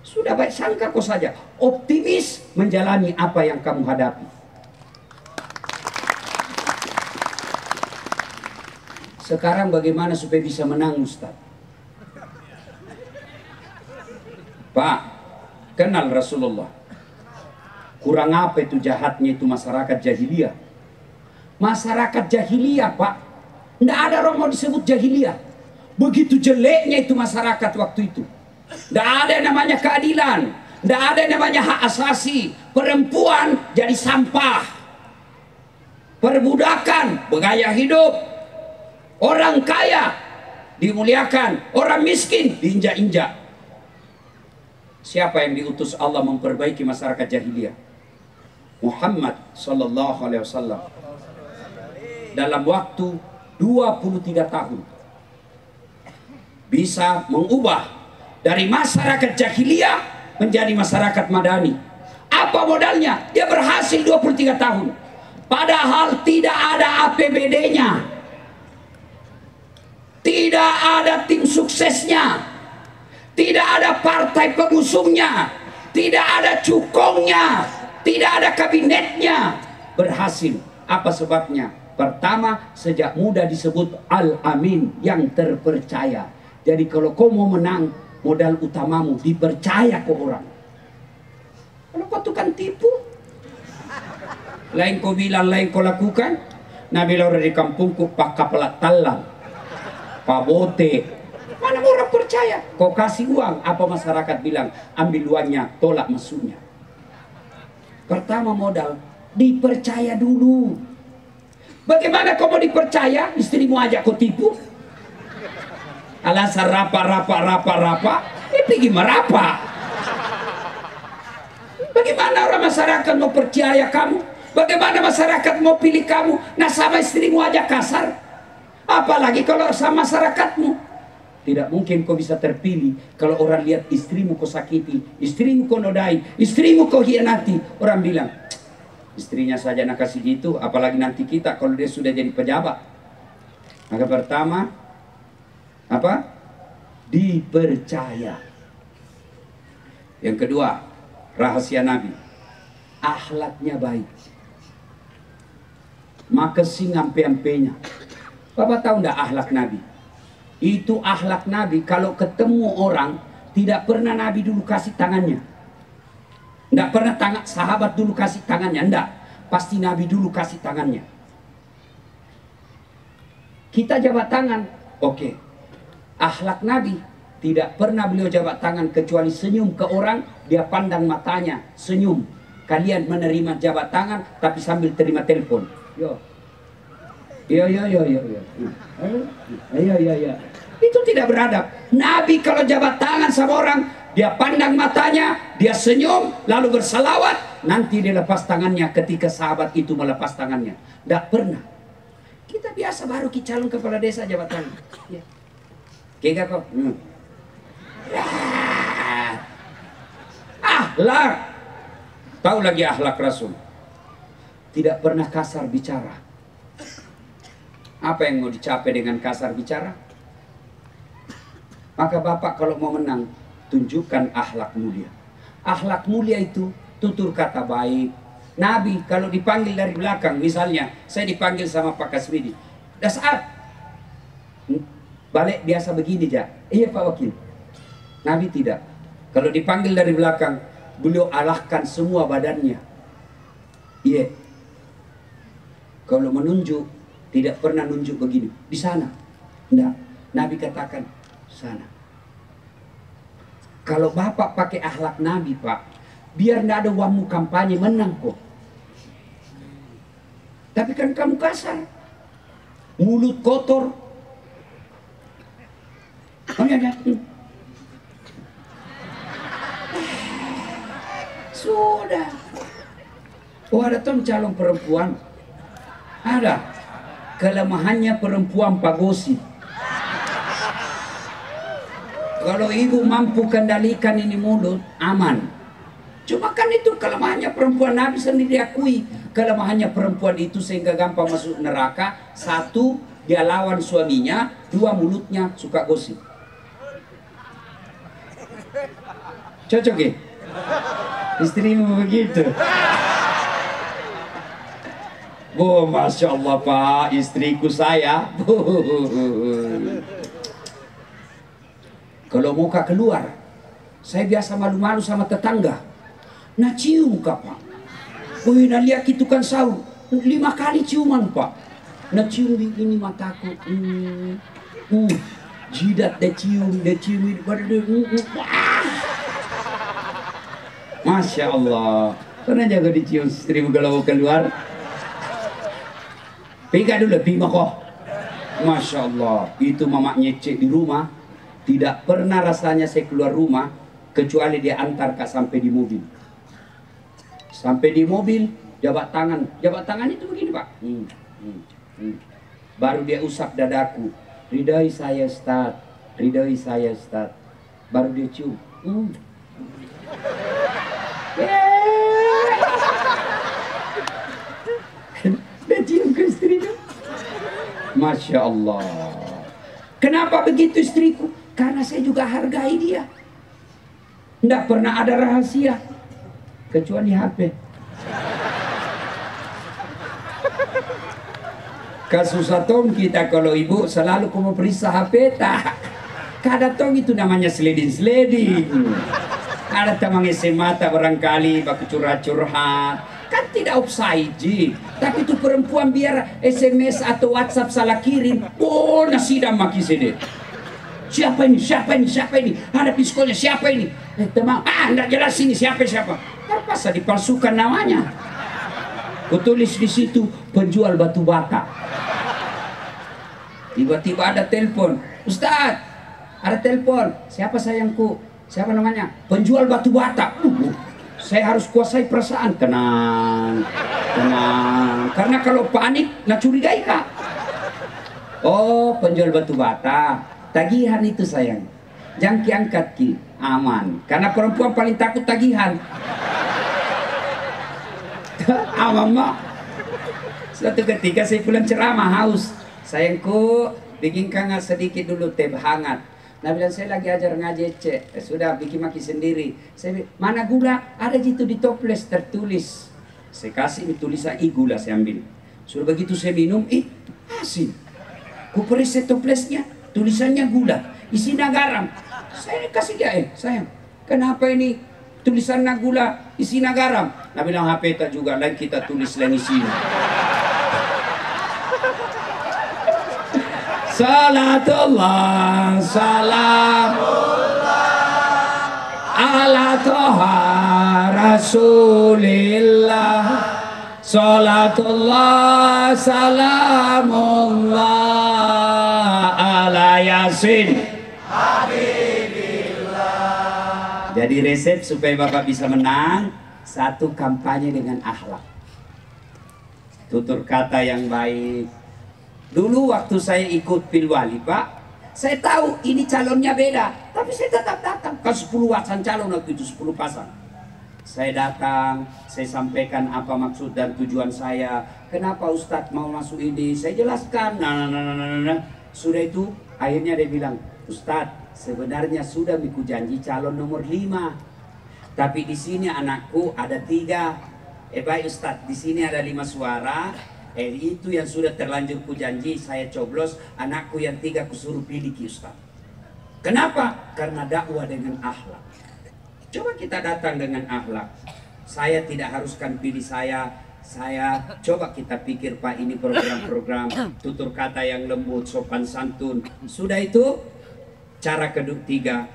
Sudah baik sangka kau saja, optimis menjalani apa yang kamu hadapi. Sekarang bagaimana supaya bisa menang, Ustaz? Pak, kenal Rasulullah. Kurang apa itu jahatnya itu masyarakat jahiliyah? Masyarakat jahiliyah, Pak. Tidak ada orang mau disebut jahiliyah. Begitu jeleknya itu masyarakat waktu itu. Tidak ada yang namanya keadilan, tidak ada yang namanya hak asasi. Perempuan jadi sampah, perbudakan, bergaya hidup. Orang kaya dimuliakan, orang miskin diinjak-injak. Siapa yang diutus Allah memperbaiki masyarakat jahiliyah? Muhammad sallallahu alaihi wasallam. Dalam waktu 23 tahun bisa mengubah dari masyarakat jahiliyah menjadi masyarakat madani. Apa modalnya? Dia berhasil 23 tahun. Padahal tidak ada APBD-nya. Tidak ada tim suksesnya. Tidak ada partai pengusungnya. Tidak ada cukongnya. Tidak ada kabinetnya. Berhasil. Apa sebabnya? Pertama, sejak muda disebut Al-Amin, yang terpercaya. Jadi kalau kau mau menang, modal utamamu dipercaya ke orang. Kalau kau tukang tipu, lain kau bilang, lain kau lakukan. Nabi lora di kampungku pak kapelat talang, pak bote. Mana orang percaya? Kau kasih uang, apa masyarakat bilang? Ambil uangnya, tolak masuknya. Pertama modal, dipercaya dulu. Bagaimana kau mau dipercaya? Istrimu ajak kau tipu? Alasan rapa, pergi merapa. Bagaimana orang masyarakat mau percaya kamu? Bagaimana masyarakat mau pilih kamu? Nah sama istrimu aja kasar, apalagi kalau sama masyarakatmu. Tidak mungkin kau bisa terpilih kalau orang lihat istrimu kau sakiti, istrimu kau nodai, istrimu kau hianati. Orang bilang, istrinya saja nak kasih gitu, apalagi nanti kita kalau dia sudah jadi pejabat. Maka pertama, apa? Dipercaya. Yang kedua, rahasia Nabi, akhlaknya baik. Maka sing ampe-ampenya. Bapak tahu enggak akhlak Nabi? Itu akhlak Nabi, kalau ketemu orang tidak pernah Nabi dulu kasih tangannya. Tidak pernah sahabat dulu kasih tangannya, enggak. Pasti Nabi dulu kasih tangannya. Kita jabat tangan, oke. Akhlak Nabi, tidak pernah beliau jabat tangan kecuali senyum ke orang, dia pandang matanya, senyum. Kalian menerima jabat tangan tapi sambil terima telepon. Yo. Yo. Itu tidak beradab. Nabi kalau jabat tangan sama orang, dia pandang matanya, dia senyum, lalu bersalawat, nanti dia lepas tangannya ketika sahabat itu melepas tangannya. Tidak pernah. Kita biasa baru calon kepala desa jabat tangan. Ya. Kega kok. Akhlak. Tahu lagi akhlak Rasul. Tidak pernah kasar bicara. Apa yang mau dicapai dengan kasar bicara? Maka Bapak kalau mau menang, tunjukkan akhlak mulia. Akhlak mulia itu tutur kata baik. Nabi kalau dipanggil dari belakang, misalnya saya dipanggil sama Pak Kasmidi, dah saat balik biasa begini aja. Iya Pak Wakil. Nabi tidak. Kalau dipanggil dari belakang, beliau alahkan semua badannya. Iya. Kalau menunjuk, tidak pernah nunjuk begini. Di sana. Enggak. Nabi katakan, sana. Kalau Bapak pakai akhlak Nabi Pak, biar enggak ada uangmu kampanye menang kok. Tapi kan kamu kasar. Mulut kotor. Oh ya. Sudah. Oh ada tuh calon perempuan. Ada. Kelemahannya perempuan pagosi. Kalau ibu mampu kendalikan ini mulut, aman. Cuma kan itu kelemahannya perempuan, Nabi sendiri diakui. Kelemahannya perempuan itu sehingga gampang masuk neraka. Satu, dia lawan suaminya. Dua, mulutnya suka gosip. Cocok ya? Istrimu begitu. Oh, Masya Allah Pak, istriku saya. Kalau muka keluar, saya biasa malu-malu sama tetangga. Nah cium kak Pak. Wih, nah lihat itu kan sahur 5 kali ciuman Pak. Nah cium ini mataku. Jidat dia cium. Masya Allah. Pernah jaga dicium istrimu kalau mau keluar? Pika dulu, pima kok. Masya Allah. Itu mama nyecek di rumah. Tidak pernah rasanya saya keluar rumah kecuali dia antar kak sampai di mobil. Sampai di mobil, jabat tangan. Jabat tangan itu begini Pak. Baru dia usap dadaku. Ridhoi saya Ustaz. Ridhoi saya Ustaz. Baru dia cium. Dia cium ke istrinya. Masya Allah. Kenapa begitu istriku? Karena saya juga hargai dia. Tidak pernah ada rahasia kecuali HP. Kasus atong kita kalau ibu selalu mau periksa HP tak. Kada tong itu namanya sliding. Ada tamang SMA tak barangkali baku curhat-curhat. kan tidak offside ji. Tapi itu perempuan biar SMS atau WhatsApp salah kirim, oh nasidam maki sini. Siapa ini? Siapa ini? Siapa ini? Ada psikolnya siapa ini? Teman, enggak jelas ini siapa. Terpaksa dipalsukan namanya. Kutulis di situ penjual batu bata. Tiba-tiba ada telepon, Ustaz, ada telepon. Siapa sayangku? Siapa namanya? Penjual batu bata. Saya harus kuasai perasaan. Tenang. Karena kalau panik, nak curigai kak. Oh, penjual batu bata. Tagihan itu sayang. Jangan kiangkat ki, aman. Karena perempuan paling takut tagihan. Aman mak. Suatu ketika saya pulang ceramah haus. Sayangku, bikinkan sedikit dulu teh hangat. Nah bilang saya lagi ajar ngaji cek. Sudah bikin maki sendiri. Saya bilang, mana gula? Ada gitu di toples tertulis. Saya kasih tulisan gula saya ambil. Sudah begitu saya minum, asin. Ku periksa toplesnya, tulisannya gula, isinya garam. Saya kasih dia, sayang, kenapa ini tulisannya gula, isinya garam? Nah bilang HP tak juga, lain kita tulis lain isinya. Salatullah, salamullah ala toha rasulillah. Salatullah, salamullah ala yasin habibillah. Jadi resep supaya Bapak bisa menang, satu, kampanye dengan akhlak, tutur kata yang baik. Dulu waktu saya ikut pilwali Pak, saya tahu ini calonnya beda, tapi saya tetap datang. Kan 10 pasang calon waktu itu, 10 pasang. Saya datang, saya sampaikan apa maksud dan tujuan saya. Kenapa Ustadz mau masuk ini? Saya jelaskan. Sudah itu, akhirnya dia bilang, Ustadz, sebenarnya sudah miku janji calon nomor 5. Tapi di sini anakku ada 3. Baik Ustadz, di sini ada 5 suara. Itu yang sudah terlanjur ku janji, saya coblos. Anakku yang 3 kusuruh pilih ki Ustaz. Kenapa? Karena dakwah dengan akhlak. Coba kita datang dengan akhlak. Saya tidak haruskan pilih saya coba kita pikir Pak, ini program-program tutur kata yang lembut, sopan santun. Sudah itu, cara ketiga,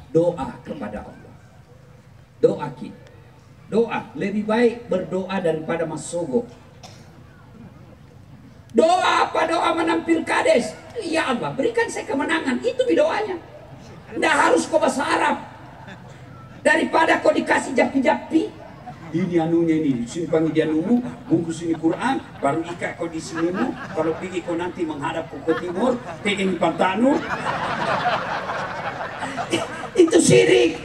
doa kepada Allah. Doa ki. Doa, lebih baik berdoa daripada masogok. Doa apa? Doa menampil kades. Ya Allah, berikan saya kemenangan. Itu doanya. Nggak harus kau bahasa Arab. Daripada kau dikasih japi-japi. Ini anunya ini, sini panggil dia nunggu, bungkus ini Quran, baru ikat kau di sinimu. Kalau pergi kau nanti menghadap ke timur, pegang pantanu. Itu syirik.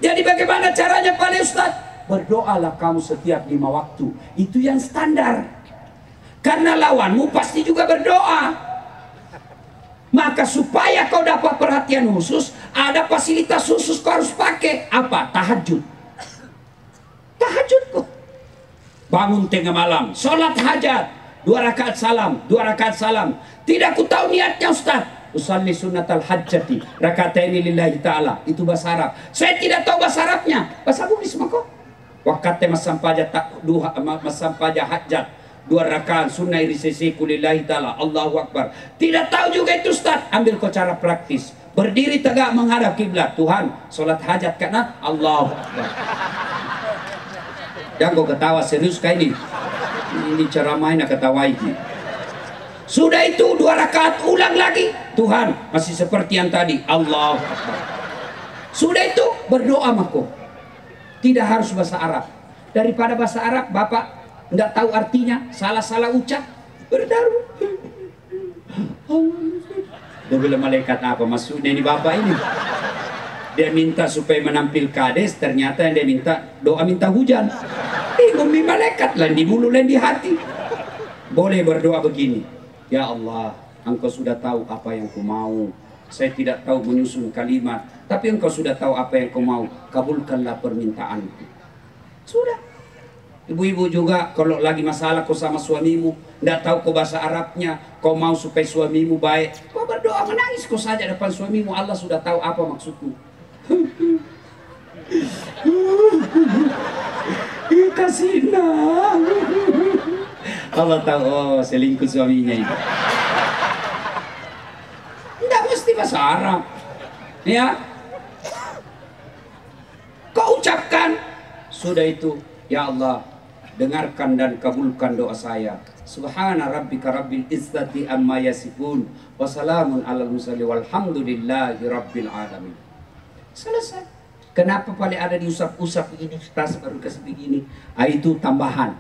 Jadi bagaimana caranya Pak Ustaz? Berdoalah kamu setiap 5 waktu. Itu yang standar. Karena lawanmu pasti juga berdoa. Maka supaya kau dapat perhatian khusus, ada fasilitas khusus kau harus pakai. Apa? Tahajud. Tahajud kok. Bangun tengah malam, sholat hajat, 2 rakaat salam, 2 rakaat salam. Tidak ku tahu niatnya Ustaz. Usalli sunnatal hajjati, rakataini lillahi ta'ala. Itu bahasa Arab. Saya tidak tahu bahasa Arabnya. Bahasa Bugis maka. Wakate masampaja hajat. 2 rakaat sunnah irisisi kulillahi ta'ala, Allahu Akbar. Tidak tahu juga itu Ustaz. Ambil kau cara praktis. Berdiri tegak menghadap kiblat. Tuhan, sholat hajat karena Allahu Akbar. Jangan kau ketawa, serius kayak ini. Ini cara main ketawa ini. Sudah itu 2 rakaat ulang lagi. Tuhan, masih seperti yang tadi. Allahu Akbar. Sudah itu berdoa mako. Tidak harus bahasa Arab. Daripada bahasa Arab, Bapak nggak tahu artinya, salah-salah ucap, berdaru. Dia bilang malaikat apa maksudnya ini Bapak ini? Dia minta supaya menampil kades, ternyata yang dia minta doa minta hujan. Bingung di malaikat, lain di bulu, lain di hati. Boleh berdoa begini, ya Allah, Engkau sudah tahu apa yang ku mau. Saya tidak tahu menyusun kalimat, tapi Engkau sudah tahu apa yang ku mau. Kabulkanlah permintaanku. Sudah. Ibu-ibu juga kalau lagi masalah kau sama suamimu, tidak tahu kau bahasa Arabnya, kau mau supaya suamimu baik, kau berdoa menangis kau saja depan suamimu. Allah sudah tahu apa maksudmu. Kasih nak. Allah tahu, oh selingkuh suaminya itu. Tidak mesti bahasa Arab. Ya. Kau ucapkan. Sudah itu. Ya Allah, dengarkan dan kabulkan doa saya. Subhana rabbika rabbil izzati amma yasifun. Wassalamun alal mursalin walhamdulillahi rabbil alamin. Selesai. Kenapa paling ada diusap-usap begini, tas baru kasih begini? Itu tambahan.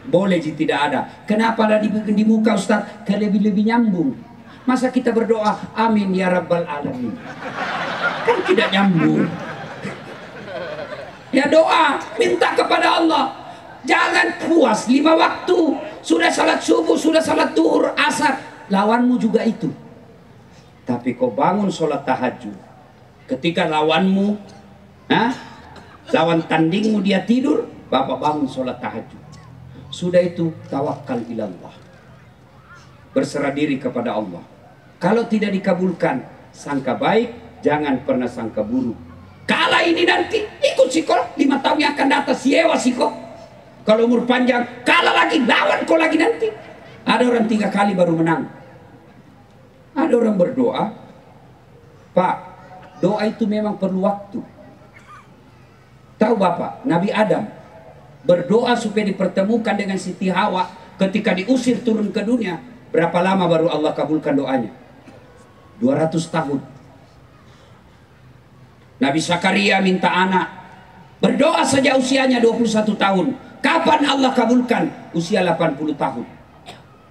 Boleh jika tidak ada. Kenapa ada di muka Ustaz? Lebih-lebih nyambung. Masa kita berdoa amin ya rabbal alamin, kan tidak nyambung. Ya doa, minta kepada Allah. Jangan puas 5 waktu. Sudah salat subuh, sudah salat duhur, asar. Lawanmu juga itu. Tapi kau bangun sholat tahajud. Ketika lawanmu, lawan tandingmu dia tidur, bapak bangun sholat tahajud. Sudah itu tawakal ilallah. Berserah diri kepada Allah. Kalau tidak dikabulkan, sangka baik, jangan pernah sangka buruk. Kalah ini nanti, ikut psikolog 5 tahun yang akan datang, siewa psikolog. Kalau umur panjang, kalah lagi, lawan kau lagi nanti. Ada orang 3 kali baru menang. Ada orang berdoa, Pak, doa itu memang perlu waktu. Tahu Bapak, Nabi Adam berdoa supaya dipertemukan dengan Siti Hawa ketika diusir turun ke dunia. Berapa lama baru Allah kabulkan doanya? 200 tahun. Nabi Zakaria minta anak. Berdoa saja usianya 21 tahun. Kapan Allah kabulkan? Usia 80 tahun.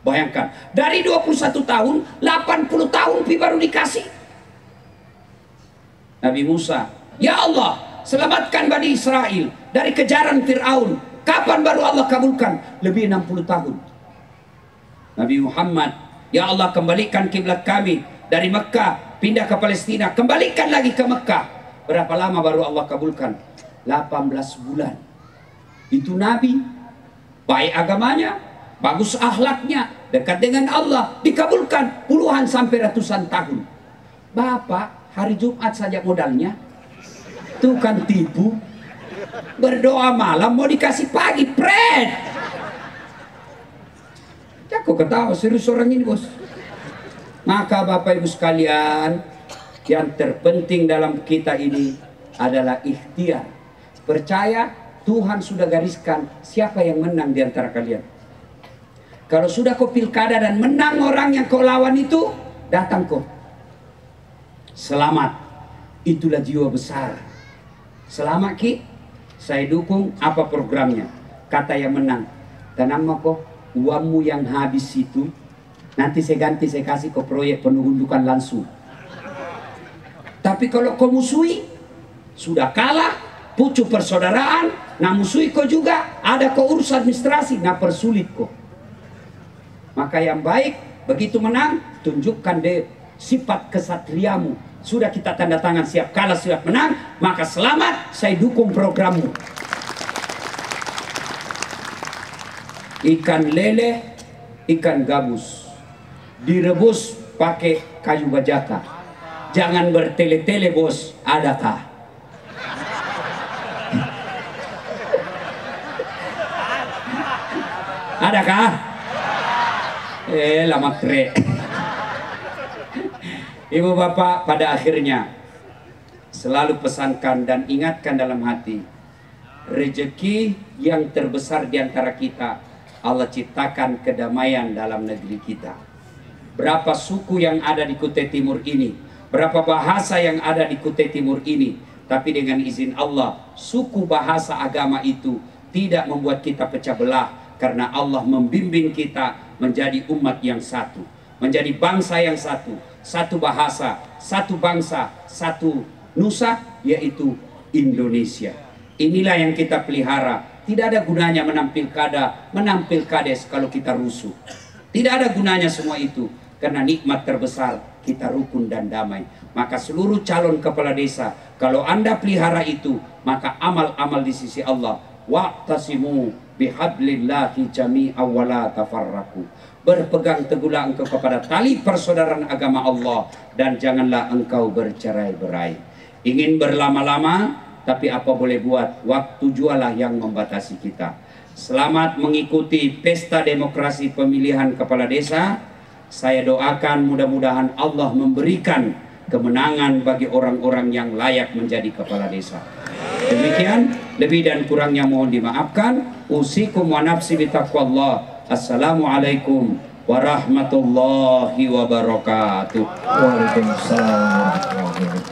Bayangkan, dari 21 tahun, 80 tahun baru dikasih. Nabi Musa, ya Allah, selamatkan Bani Israel dari kejaran Fir'aun. Kapan baru Allah kabulkan? Lebih 60 tahun. Nabi Muhammad, ya Allah, kembalikan kiblat kami dari Mekah pindah ke Palestina, kembalikan lagi ke Mekah. Berapa lama baru Allah kabulkan? 18 bulan. Itu Nabi, baik agamanya, bagus akhlaknya, dekat dengan Allah, dikabulkan puluhan sampai ratusan tahun. Bapak, hari Jumat saja modalnya. Itu kan tipu. Berdoa malam mau dikasih pagi, pret. Ya kok ketawa, serius orang ini bos. Maka Bapak Ibu sekalian, yang terpenting dalam kita ini adalah ikhtiar. Percaya Tuhan sudah gariskan siapa yang menang di antara kalian. Kalau sudah kau pilkada dan menang orang yang kau lawan itu, datang kau. Selamat. Itulah jiwa besar. Selamat Ki. Saya dukung apa programnya. Kata yang menang. Tenang kok, uangmu yang habis itu nanti saya ganti, saya kasih ke proyek penundukan langsung. Tapi kalau kau musuhi, sudah kalah, pucu persaudaraan, nah musuhi kau juga, ada kau urus administrasi, nah persulit kau. Maka yang baik, begitu menang, tunjukkan deh sifat kesatriamu. Sudah kita tanda tangan siap kalah, siap menang, maka selamat, saya dukung programmu. Ikan lele, ikan gabus, direbus pakai kayu bajaka. Jangan bertele-tele bos, adakah? Adakah? Lama tre. Ibu bapak, pada akhirnya selalu pesankan dan ingatkan dalam hati, rezeki yang terbesar di antara kita, Allah ciptakan kedamaian dalam negeri kita. Berapa suku yang ada di Kutai Timur ini, berapa bahasa yang ada di Kutai Timur ini, tapi dengan izin Allah, suku, bahasa, agama itu tidak membuat kita pecah belah, karena Allah membimbing kita menjadi umat yang satu, menjadi bangsa yang satu, satu bahasa, satu bangsa, satu nusa, yaitu Indonesia. Inilah yang kita pelihara. Tidak ada gunanya menampil kades kalau kita rusuh. Tidak ada gunanya semua itu, karena nikmat terbesar kita rukun dan damai. Maka seluruh calon kepala desa, kalau Anda pelihara itu, maka amal-amal di sisi Allah. Wa'tasimu bihablillahi jami'a wa la tafarraqu. Berpegang teguhlah engkau kepada tali persaudaraan agama Allah, dan janganlah engkau bercerai-berai. Ingin berlama-lama, tapi apa boleh buat, waktu jualah yang membatasi kita. Selamat mengikuti pesta demokrasi pemilihan kepala desa. Saya doakan mudah-mudahan Allah memberikan kemenangan bagi orang-orang yang layak menjadi kepala desa. Demikian, lebih dan kurangnya mohon dimaafkan. Usikum wa nafsi bitaqwallah. Assalamualaikum warahmatullahi wabarakatuh. Waalaikumsalam warahmatullahi wabarakatuh.